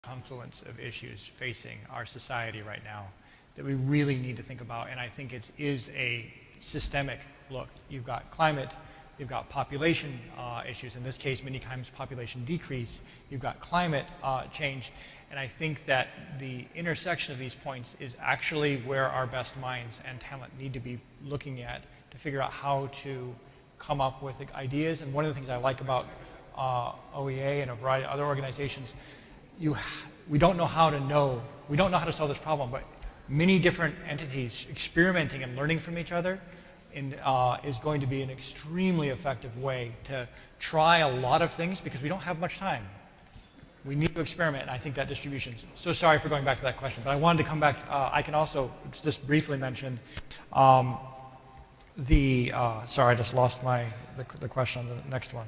confluence of issues facing our society right now that we really need to think about, and I think it is a systemic look. You've got climate, you've got population issues, in this case many times population decrease, you've got climate change, and I think that the intersection of these points is actually where our best minds and talent need to be looking at to figure out how to come up with ideas. And one of the things I like about OEA and a variety of other organizations, we don't know how to solve this problem, but many different entities experimenting and learning from each other is going to be an extremely effective way to try a lot of things, because we don't have much time. We need to experiment, and I think that distribution. So sorry for going back to that question, but I wanted to come back. I can also just briefly mention sorry, I just lost the question on the next one.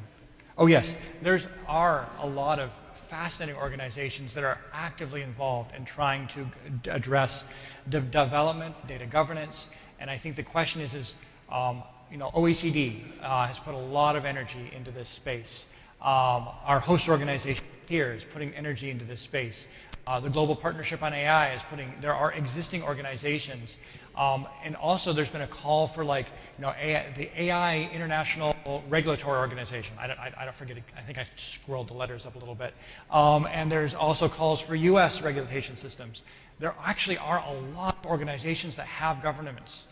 Oh yes, there are a lot of fascinating organizations that are actively involved in trying to address development, data governance, and I think the question is OECD has put a lot of energy into this space. Our host organization here is putting energy into this space. The Global Partnership on AI is there are existing organizations, and also there's been a call for the AI International Regulatory Organization. I don't forget it. I think I scrolled the letters up a little bit. And there's also calls for US regulation systems. There actually are a lot of organizations that have governance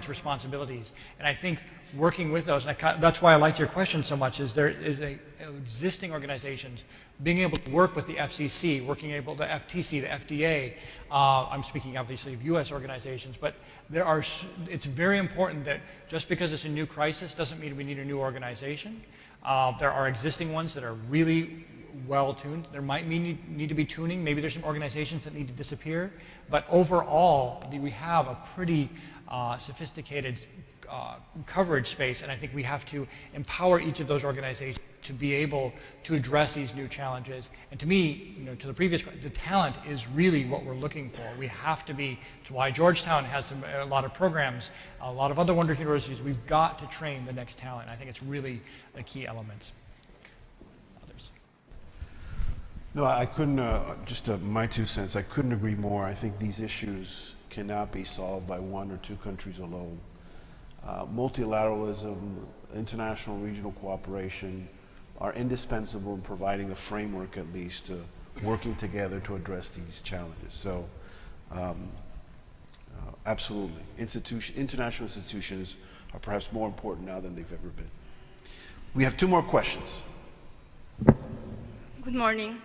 responsibilities, and I think working with those, and that's why I liked your question so much, is there is existing organizations being able to work with the FCC, the FTC, the FDA. I'm speaking obviously of U.S. organizations, but it's very important that just because it's a new crisis doesn't mean we need a new organization. There are existing ones that are really well tuned. There might need to be tuning. Maybe there's some organizations that need to disappear, but overall we have a pretty sophisticated coverage space, and I think we have to empower each of those organizations to be able to address these new challenges. And to me, to the previous question, the talent is really what we're looking for. We have to be, it's why Georgetown has a lot of programs, a lot of other wonderful universities. We've got to train the next talent. I think it's really a key element. Others? No, I couldn't, just my 2 cents, I couldn't agree more. I think these issues cannot be solved by 1 or 2 countries alone. Multilateralism, international regional cooperation are indispensable in providing a framework, at least, to working together to address these challenges. So, absolutely. International institutions are perhaps more important now than they've ever been. We have 2 more questions. Good morning.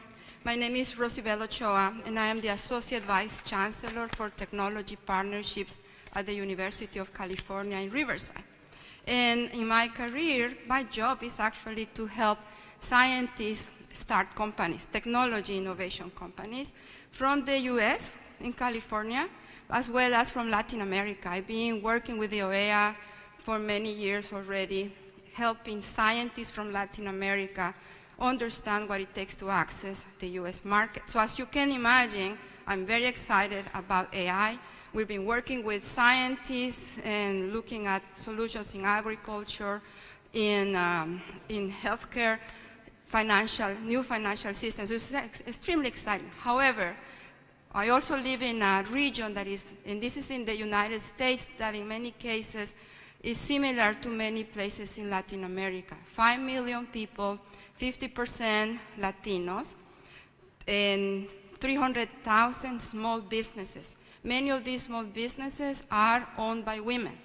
My name is Rosibel Ochoa, and I am the Associate Vice Chancellor for Technology Partnerships at the University of California in Riverside. And in my career, my job is actually to help scientists start companies, technology innovation companies, from the US in California, as well as from Latin America. I've been working with the OEA for many years already, helping scientists from Latin America understand what it takes to access the US market. So as you can imagine, I'm very excited about AI. We've been working with scientists and looking at solutions in agriculture, in healthcare, new financial systems. It's extremely exciting. However, I also live in a region that is, and this is in the United States, that in many cases is similar to many places in Latin America. 5 million people, 50% Latinos, and 300,000 small businesses. Many of these small businesses are owned by women.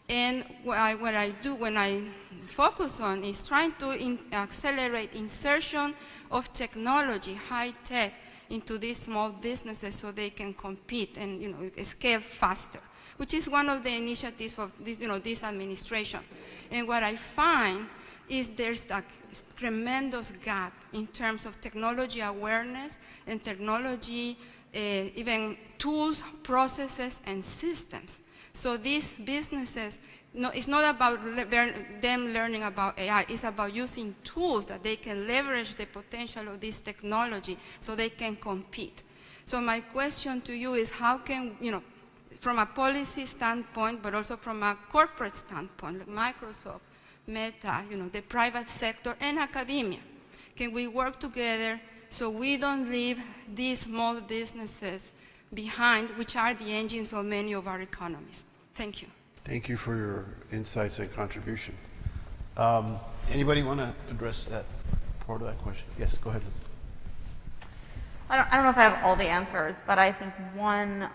And what I do when I focus on is trying to accelerate insertion of technology, high tech, into these small businesses so they can compete and scale faster, which is one of the initiatives of this administration. And what I find is there's a tremendous gap in terms of technology awareness and technology, even tools, processes, and systems. So these businesses, it's not about them learning about AI, it's about using tools that they can leverage the potential of this technology so they can compete. So my question to you is how can, from a policy standpoint, but also from a corporate standpoint, like Microsoft, Meta, the private sector, and academia, can we work together so we don't leave these small businesses behind, which are the engines of many of our economies? Thank you. Thank you for your insights and contribution. Anybody want to address that part of that question? Yes, go ahead. I don't know if I have all the answers, but I think one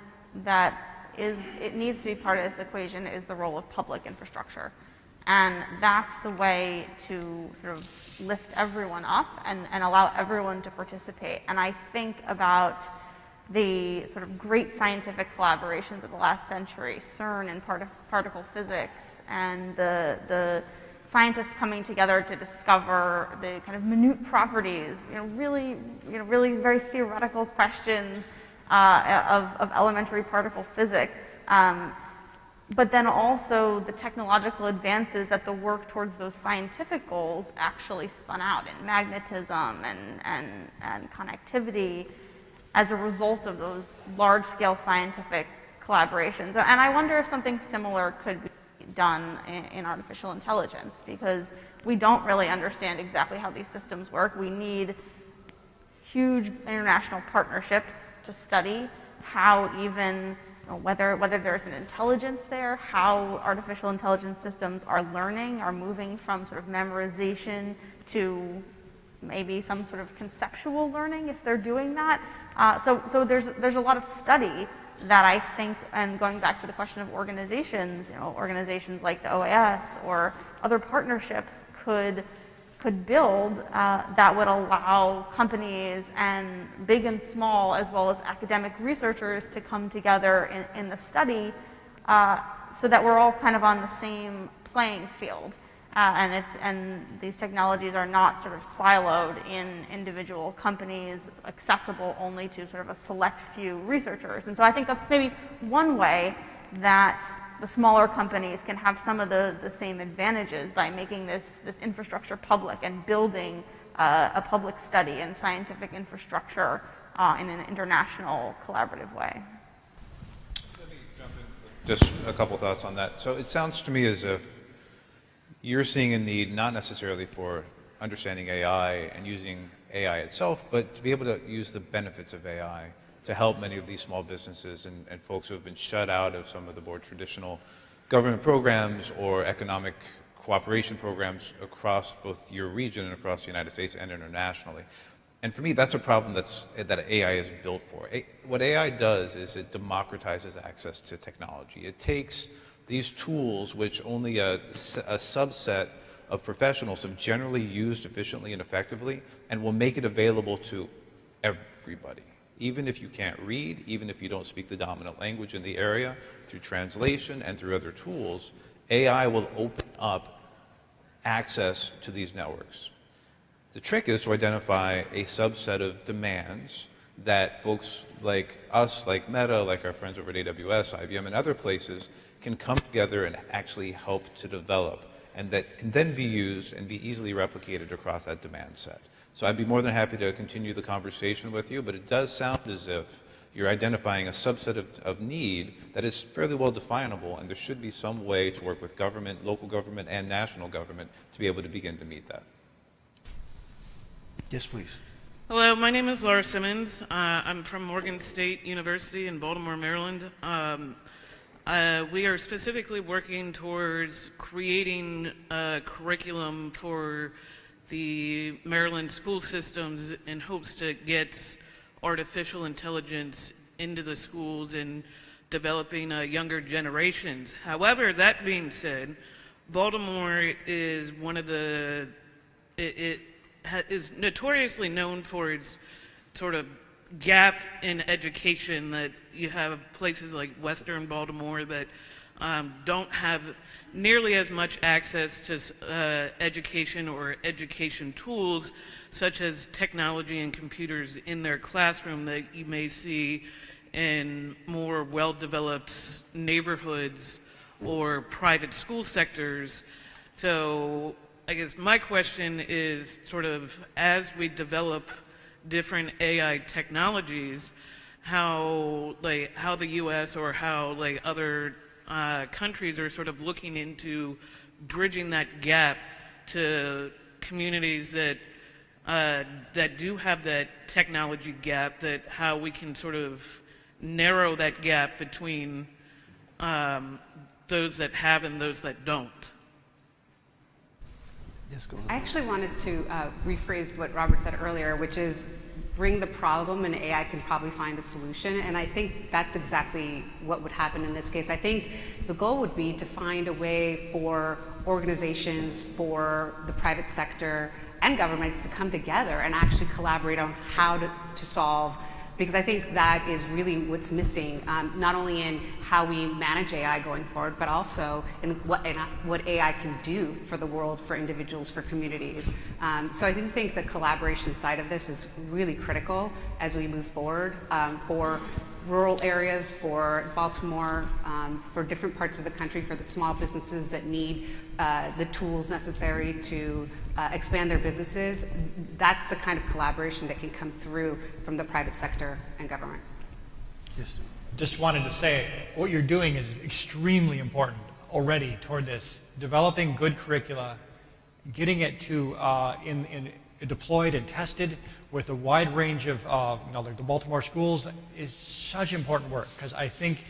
that it needs to be part of this equation is the role of public infrastructure. And that's the way to sort of lift everyone up and allow everyone to participate. And I think about the sort of great scientific collaborations of the last century, CERN and particle physics, and the scientists coming together to discover the kind of minute properties, really very theoretical questions of elementary particle physics. But then also the technological advances that the work towards those scientific goals actually spun out in magnetism and connectivity as a result of those large-scale scientific collaborations. And I wonder if something similar could be done in artificial intelligence, because we don't really understand exactly how these systems work. We need huge international partnerships to study how even whether there's an intelligence there, how artificial intelligence systems are learning, are moving from sort of memorization to maybe some sort of conceptual learning if they're doing that. So there's a lot of study that I think, and going back to the question of organizations, organizations like the OAS or other partnerships could build that would allow companies and big and small, as well as academic researchers, to come together in the study so that we're all kind of on the same playing field. And these technologies are not sort of siloed in individual companies, accessible only to sort of a select few researchers. And so I think that's maybe one way that the smaller companies can have some of the same advantages by making this infrastructure public and building a public study and scientific infrastructure in an international collaborative way. Let me jump in with just a couple thoughts on that. So it sounds to me as if you're seeing a need not necessarily for understanding AI and using AI itself, but to be able to use the benefits of AI to help many of these small businesses and folks who have been shut out of some of the more traditional government programs or economic cooperation programs across both your region and across the United States and internationally. And for me, that's a problem that AI is built for. What AI does is it democratizes access to technology. It takes these tools, which only a subset of professionals have generally used efficiently and effectively, and will make it available to everybody. Even if you can't read, even if you don't speak the dominant language in the area, through translation and through other tools, AI will open up access to these networks. The trick is to identify a subset of demands that folks like us, like Meta, like our friends over at AWS, IBM, and other places can come together and actually help to develop, and that can then be used and be easily replicated across that demand set. So I'd be more than happy to continue the conversation with you, but it does sound as if you're identifying a subset of need that is fairly well definable, and there should be some way to work with government, local government, and national government to be able to begin to meet that. Yes, please. Hello, my name is Laura Simmons. I'm from Morgan State University in Baltimore, Maryland. We are specifically working towards creating a curriculum for the Maryland school systems in hopes to get artificial intelligence into the schools and developing younger generations. However, that being said, Baltimore is one of the, is notoriously known for its sort of gap in education, that you have places like Western Baltimore that don't have nearly as much access to education or education tools such as technology and computers in their classroom that you may see in more well-developed neighborhoods or private school sectors. So I guess my question is sort of, as we develop different AI technologies, how the US or how other countries are sort of looking into bridging that gap to communities that that do have that technology gap, that how we can sort of narrow that gap between those that have and those that don't. Yes, go ahead. I actually wanted to rephrase what Robert said earlier, which is bring the problem and AI can probably find the solution. And I think that's exactly what would happen in this case. I think the goal would be to find a way for organizations, for the private sector and governments to come together and actually collaborate on how to solve, because I think that is really what's missing, not only in how we manage AI going forward, but also in what AI can do for the world, for individuals, for communities. So I do think the collaboration side of this is really critical as we move forward for rural areas, for Baltimore, for different parts of the country, for the small businesses that need the tools necessary to expand their businesses. That's the kind of collaboration that can come through from the private sector and government. Yes. Just wanted to say, what you're doing is extremely important already toward this. Developing good curricula, getting it to deployed and tested with a wide range of, like the Baltimore schools is such important work, because I think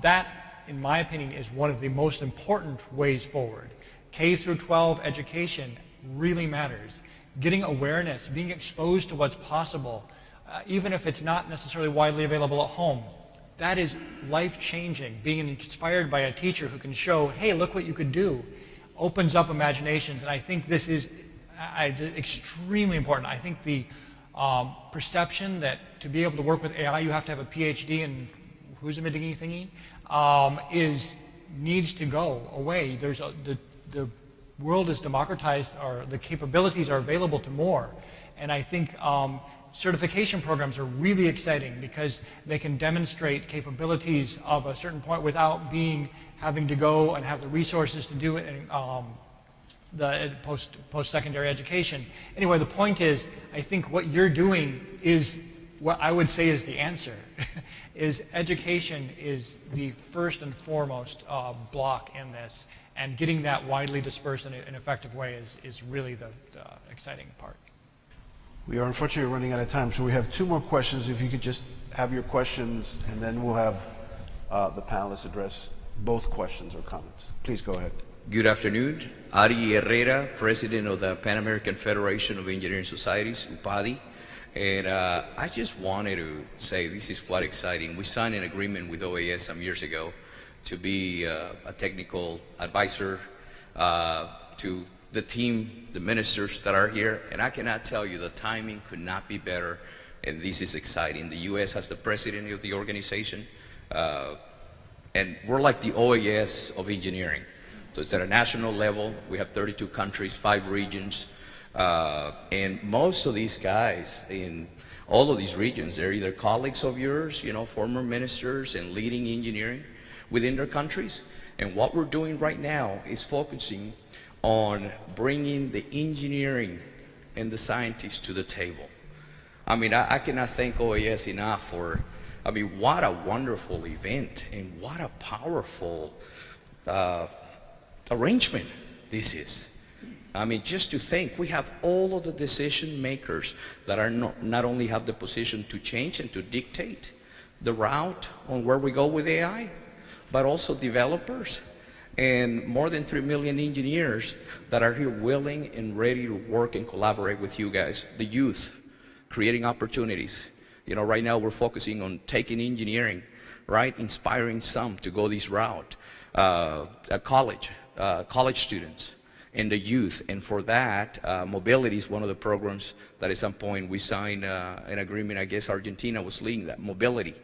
that, in my opinion, is one of the most important ways forward. K through 12 education really matters. Getting awareness, being exposed to what's possible, even if it's not necessarily widely available at home, that is life-changing. Being inspired by a teacher who can show, hey, look what you could do, opens up imaginations, and I think this is extremely important. I think the perception that to be able to work with AI, you have to have a PhD in who's a dingy thingy, needs to go away. There's the world is democratized, or the capabilities are available to more, and I think certification programs are really exciting because they can demonstrate capabilities of a certain point without having to go and have the resources to do it in the post-secondary education. Anyway, the point is, I think what you're doing is what I would say is the answer. Is education is the first and foremost block in this, and getting that widely dispersed in an effective way is really the exciting part. We are unfortunately running out of time, so we have two more questions. If you could just have your questions, and then we'll have the panelists address both questions or comments. Please go ahead. Good afternoon. Ari Herrera, President of the Pan American Federation of Engineering Societies, UPADI. And I just wanted to say this is quite exciting. We signed an agreement with OAS some years ago to be a technical advisor to the team, the ministers that are here. And I cannot tell you, the timing could not be better. And this is exciting. The U.S. has the president of the organization. And we're like the OAS of engineering. So it's at a national level. We have 32 countries, 5 regions. And most of these guys in all of these regions, they're either colleagues of yours, former ministers and leading engineering within their countries. And what we're doing right now is focusing on bringing the engineering and the scientists to the table. I mean, I cannot thank OAS enough for, what a wonderful event and what a powerful arrangement this is. Just to think, we have all of the decision makers that are not only have the position to change and to dictate the route on where we go with AI, but also developers and more than 3 million engineers that are here willing and ready to work and collaborate with you guys, the youth, creating opportunities. Right now we're focusing on taking engineering, right, inspiring some to go this route, college students, and the youth. And for that, mobility is one of the programs that at some point we signed an agreement. I guess Argentina was leading that mobility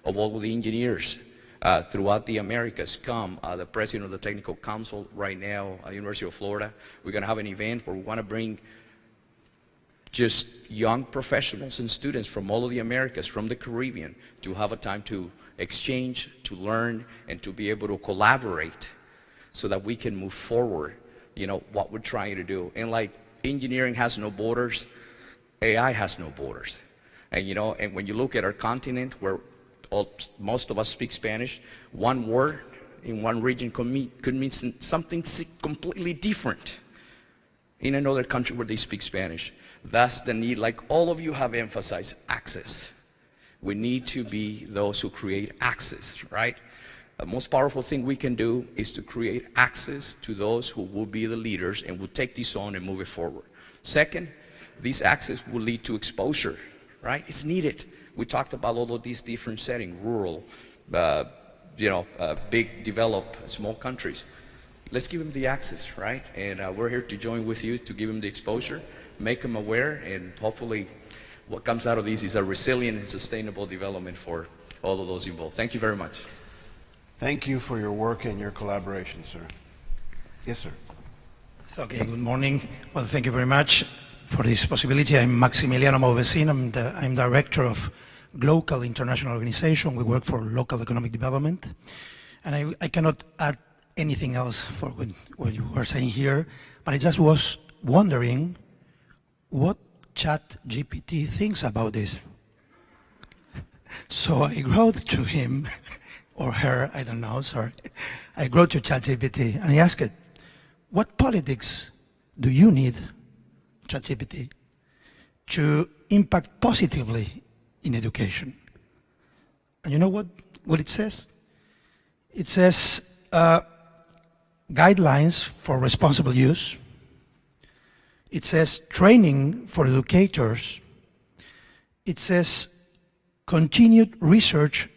of all of the engineers throughout the Americas. The president of the technical council right now at University of Florida, we're going to have an event where we want to bring just young professionals and students from all of the Americas, from the Caribbean, to have a time to exchange, to learn, and to be able to collaborate so that we can move forward, what we're trying to do. And like engineering has no borders, AI has no borders. And and when you look at our continent where most of us speak Spanish, one word in one region could mean something completely different in another country where they speak Spanish. That's the need, like all of you have emphasized, access. We need to be those who create access, right? The most powerful thing we can do is to create access to those who will be the leaders and will take this on and move it forward. Second, this access will lead to exposure, right? It's needed. We talked about all of these different settings, rural, big, developed, small countries. Let's give them the access, right? And we're here to join with you to give them the exposure, make them aware, and hopefully what comes out of this is a resilient and sustainable development for all of those involved. Thank you very much. Thank you for your work and your collaboration, sir. Yes, sir. Okay, good morning. Well, thank you very much for this possibility. I'm Maximiliano Malvesin. I'm director of Global International Organization. We work for local economic development. And I cannot add anything else for what you were saying here, but I just was wondering what ChatGPT thinks about this. So I wrote to him, or her, I don't know, sorry. I wrote to ChatGPT and I asked it, what politics do you need, ChatGPT, to impact positively in education? And you know what it says? It says guidelines for responsible use. It says training for educators. It says continued research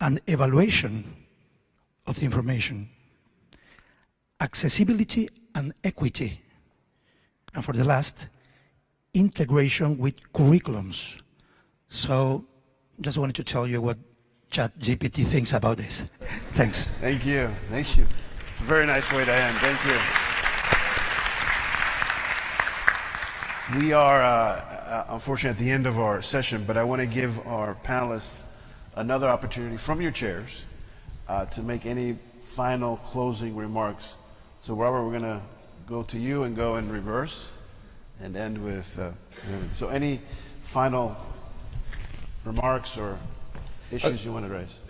and evaluation of the information, accessibility and equity, and for the last, integration with curriculums. So just wanted to tell you what ChatGPT thinks about this. Thanks. Thank you. Thank you. It's a very nice way to end. Thank you. We are, unfortunately, at the end of our session, but I want to give our panelists another opportunity from your chairs to make any final closing remarks. So, Robert, we're going to go to you and go in reverse and end with so any final remarks or issues you want to raise?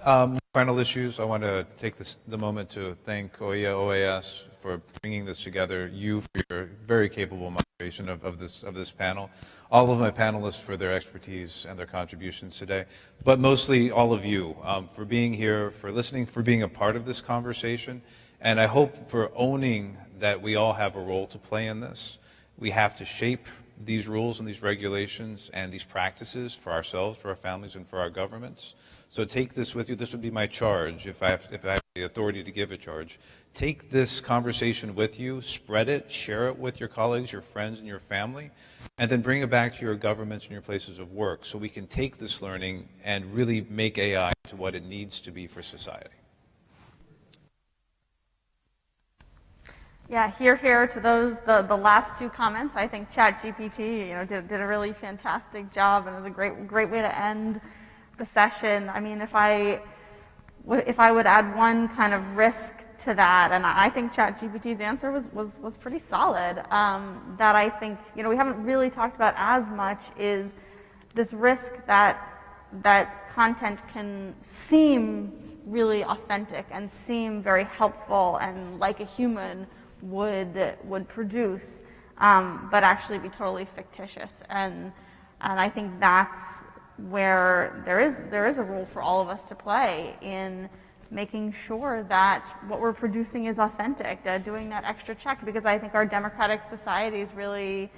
Final issues. I want to take the moment to thank OAS for bringing this together. You for your very capable moderation of this panel. All of my panelists for their expertise and their contributions today, but mostly all of you for being here, for listening, for being a part of this conversation, and I hope for owning that we all have a role to play in this. We have to shape these rules and these regulations and these practices for ourselves, for our families, and for our governments. So take this with you. This would be my charge if I have the authority to give a charge. Take this conversation with you, spread it, share it with your colleagues, your friends, and your family, and then bring it back to your governments and your places of work so we can take this learning and really make AI to what it needs to be for society. Yeah, here to those, the last two comments. I think ChatGPT, did a really fantastic job and is a great way to end the session. I mean, if I would add one kind of risk to that, and I think ChatGPT's answer was pretty solid, that I think, we haven't really talked about as much is this risk that content can seem really authentic and seem very helpful and like a human would produce, but actually be totally fictitious. And I think that's where there is a role for all of us to play in making sure that what we're producing is authentic, doing that extra check, because I think our democratic societies really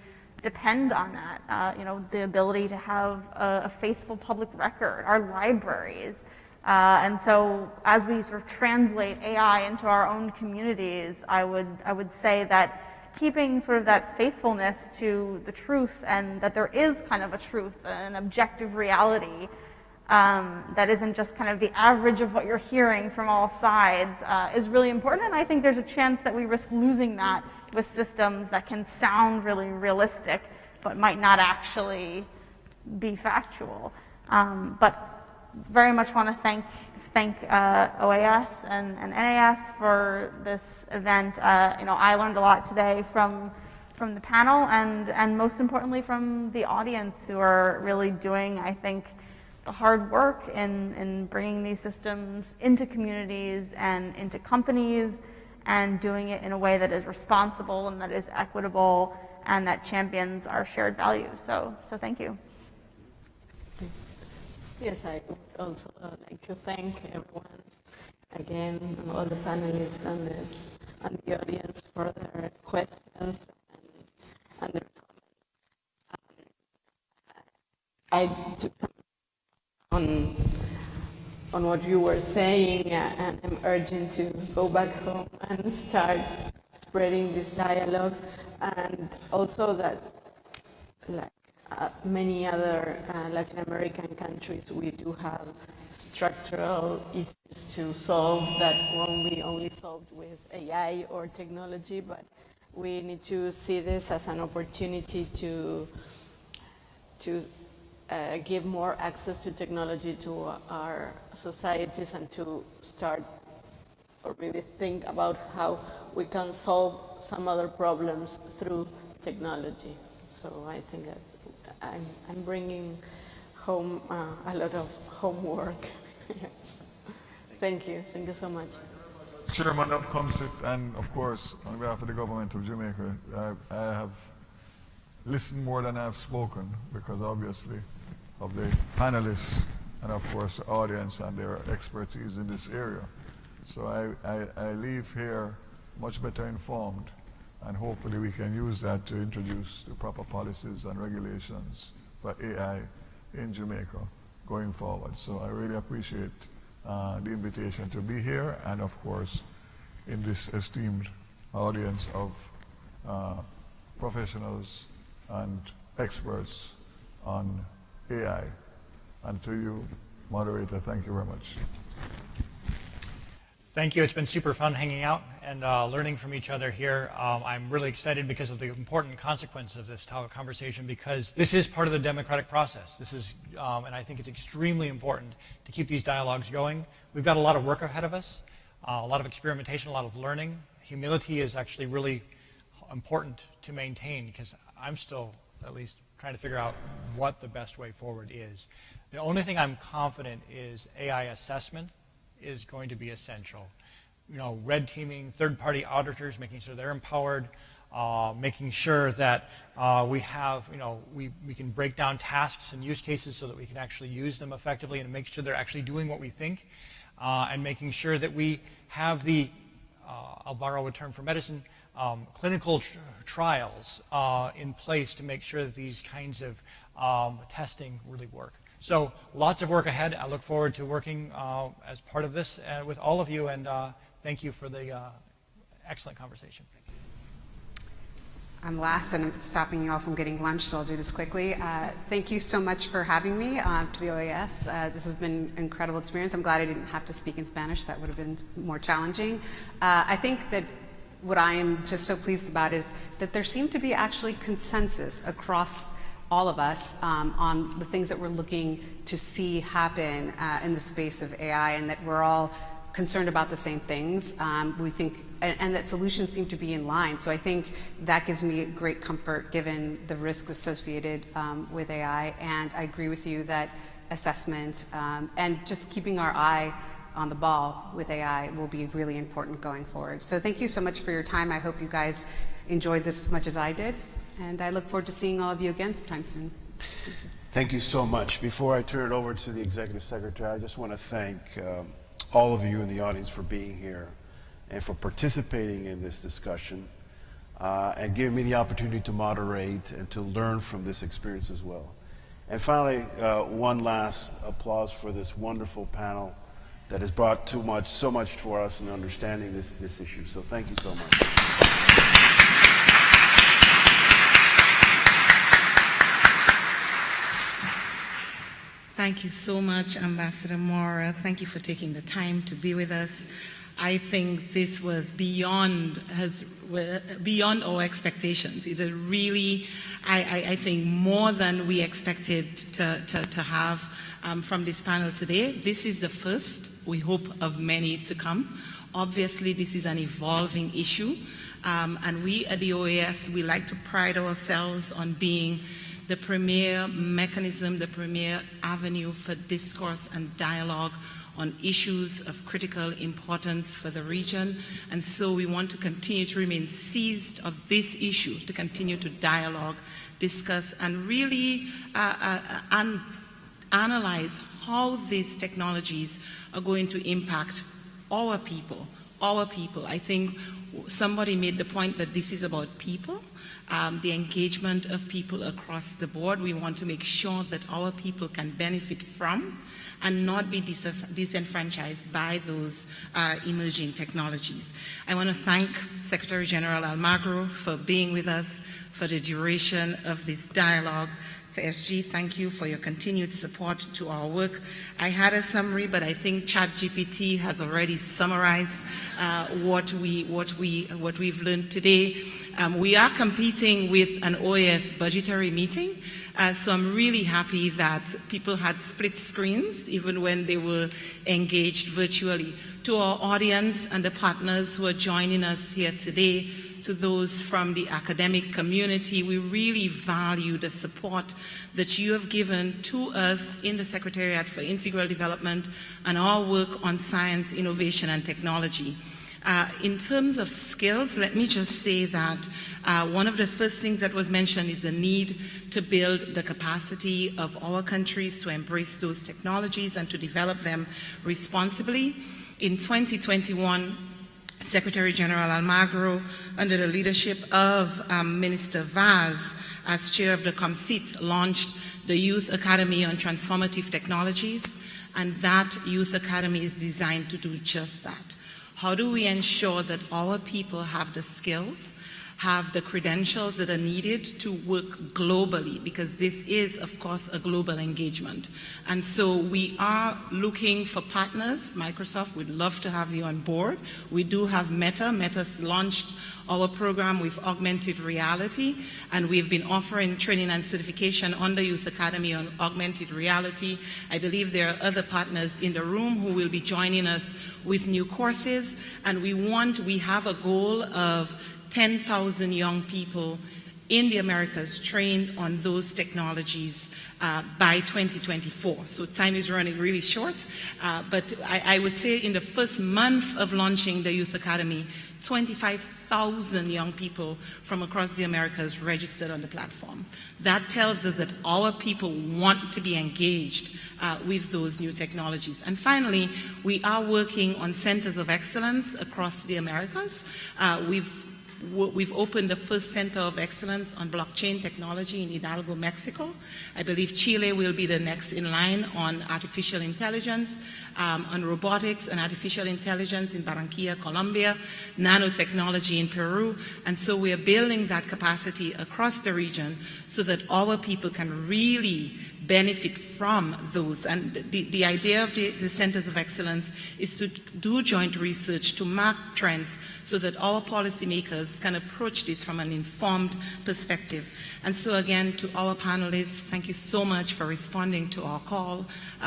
depend on that. The ability to have a faithful public record, our libraries. And so as we sort of translate AI into our own communities, I would say that keeping sort of that faithfulness to the truth, and that there is kind of a truth, an objective reality that isn't just kind of the average of what you're hearing from all sides, is really important. And I think there's a chance that we risk losing that with systems that can sound really realistic, but might not actually be factual. But very much want to thank OAS and NAS for this event. I learned a lot today from the panel, and most importantly from the audience, who are really doing, I think, the hard work in bringing these systems into communities and into companies, and doing it in a way that is responsible and that is equitable and that champions our shared values. So thank you. Yes, I would also like to thank everyone again, and all the panelists and the audience for their questions and their comments. I took on what you were saying, and I'm urging to go back home and start spreading this dialogue, and also that, like many other Latin American countries, we do have structural issues to solve that won't be only solved with AI or technology, but we need to see this as an opportunity to give more access to technology to our societies, and to start or maybe think about how we can solve some other problems through technology. So I think that I'm bringing home a lot of homework. Yes. Thank you so much. Chairman of COMSIP, and of course, on behalf of the government of Jamaica, I have listened more than I've spoken, because obviously of the panelists and of course the audience and their expertise in this area. So I leave here much better informed, and hopefully we can use that to introduce the proper policies and regulations for AI in Jamaica going forward. So I really appreciate the invitation to be here, and of course in this esteemed audience of professionals and experts on AI. And to you, moderator, thank you very much. Thank you. It's been super fun hanging out and learning from each other here. I'm really excited because of the important consequence of this conversation, because this is part of the democratic process. This is, and I think it's extremely important to keep these dialogues going. We've got a lot of work ahead of us, a lot of experimentation, a lot of learning. Humility is actually really important to maintain, because I'm still at least trying to figure out what the best way forward is. The only thing I'm confident is AI assessment is going to be essential. You know, red teaming, third-party auditors, making sure they're empowered, making sure that we have, you know, we can break down tasks and use cases so that we can actually use them effectively and make sure they're actually doing what we think, and making sure that we have the, I'll borrow a term from medicine, clinical trials in place to make sure that these kinds of testing really work. So lots of work ahead. I look forward to working as part of this with all of you, and thank you for the excellent conversation. I'm last, and I'm stopping you all from getting lunch, so I'll do this quickly. Thank you so much for having me to the OAS. This has been an incredible experience. I'm glad I didn't have to speak in Spanish. That would have been more challenging. I think that what I am just so pleased about is that there seemed to be actually consensus across all of us on the things that we're looking to see happen in the space of AI, and that we're all concerned about the same things. We think, and that solutions seem to be in line. So I think that gives me great comfort given the risk associated with AI. And I agree with you that assessment and just keeping our eye on the ball with AI will be really important going forward. So thank you so much for your time. I hope you guys enjoyed this as much as I did. And I look forward to seeing all of you again sometime soon. Thank you so much. Before I turn it over to the Executive Secretary, I just want to thank all of you in the audience for being here and for participating in this discussion and giving me the opportunity to moderate and to learn from this experience as well. And finally, one last applause for this wonderful panel that has brought so much to us in understanding this issue. So thank you so much. Thank you so much, Ambassador Mora. Thank you for taking the time to be with us. I think this was beyond our expectations. It is really, I think, more than we expected to have from this panel today. This is the first, we hope, of many to come. Obviously, this is an evolving issue, and we at the OAS, we like to pride ourselves on being the premier mechanism, the premier avenue for discourse and dialogue on issues of critical importance for the region. And so we want to continue to remain seized of this issue, to continue to dialogue, discuss, and really analyze how these technologies are going to impact our people. I think somebody made the point that this is about people, the engagement of people across the board. We want to make sure that our people can benefit from and not be disenfranchised by those emerging technologies. I want to thank Secretary General Almagro for being with us for the duration of this dialogue. SG, thank you for your continued support to our work. I had a summary, but I think ChatGPT has already summarized what we've learned today. We are competing with an OAS budgetary meeting, so I'm really happy that people had split screens even when they were engaged virtually. To our audience and the partners who are joining us here today, to those from the academic community, we really value the support that you have given to us in the Secretariat for Integral Development and our work on science, innovation, and technology. In terms of skills, let me just say that one of the first things that was mentioned is the need to build the capacity of our countries to embrace those technologies and to develop them responsibly. In 2021, Secretary General Almagro, under the leadership of Minister Vaz, as chair of the COMSIT, launched the Youth Academy on Transformative Technologies, and that Youth Academy is designed to do just that. How do we ensure that our people have the skills, have the credentials that are needed to work globally, because this is, of course, a global engagement. And so we are looking for partners. Microsoft would love to have you on board. We do have Meta. Meta's launched our program with augmented reality, and we've been offering training and certification on the Youth Academy on augmented reality. I believe there are other partners in the room who will be joining us with new courses, and we have a goal of 10,000 young people in the Americas trained on those technologies by 2024. So time is running really short, but I would say in the first month of launching the Youth Academy, 25,000 young people from across the Americas registered on the platform. That tells us that our people want to be engaged with those new technologies. And finally, we are working on centers of excellence across the Americas. We've opened the first center of excellence on blockchain technology in Hidalgo, Mexico. I believe Chile will be the next in line on artificial intelligence, on robotics and artificial intelligence in Barranquilla, Colombia, nanotechnology in Peru. And so we are building that capacity across the region so that our people can really benefit from those. And the idea of the centers of excellence is to do joint research, to map trends, so that our policymakers can approach this from an informed perspective. And so again, to our panelists, thank you so much for responding to our call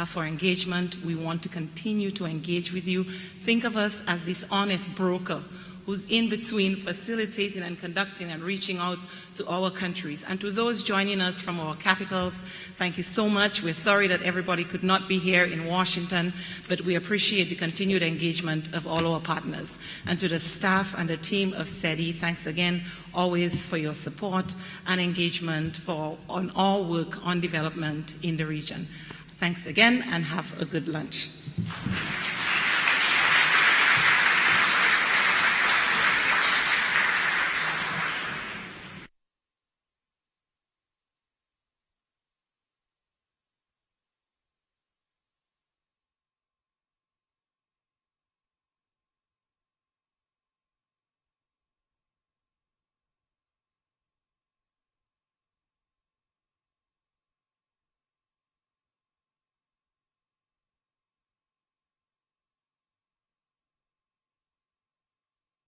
for engagement. We want to continue to engage with you. Think of us as this honest broker who's in between facilitating and conducting and reaching out to our countries. And to those joining us from our capitals, thank you so much. We're sorry that everybody could not be here in Washington, but we appreciate the continued engagement of all our partners. And to the staff and the team of SETI, thanks again always for your support and engagement on our work on development in the region. Thanks again, and have a good lunch.